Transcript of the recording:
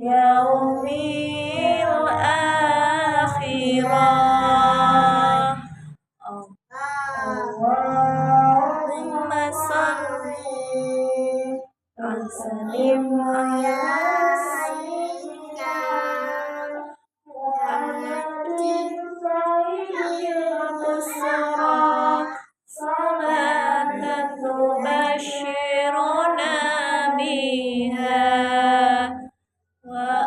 yaumil akhirah. Allahumma salli wa sallim ala sayyidina Muhammadin sayyidil busra salatan tubashiruna biha wa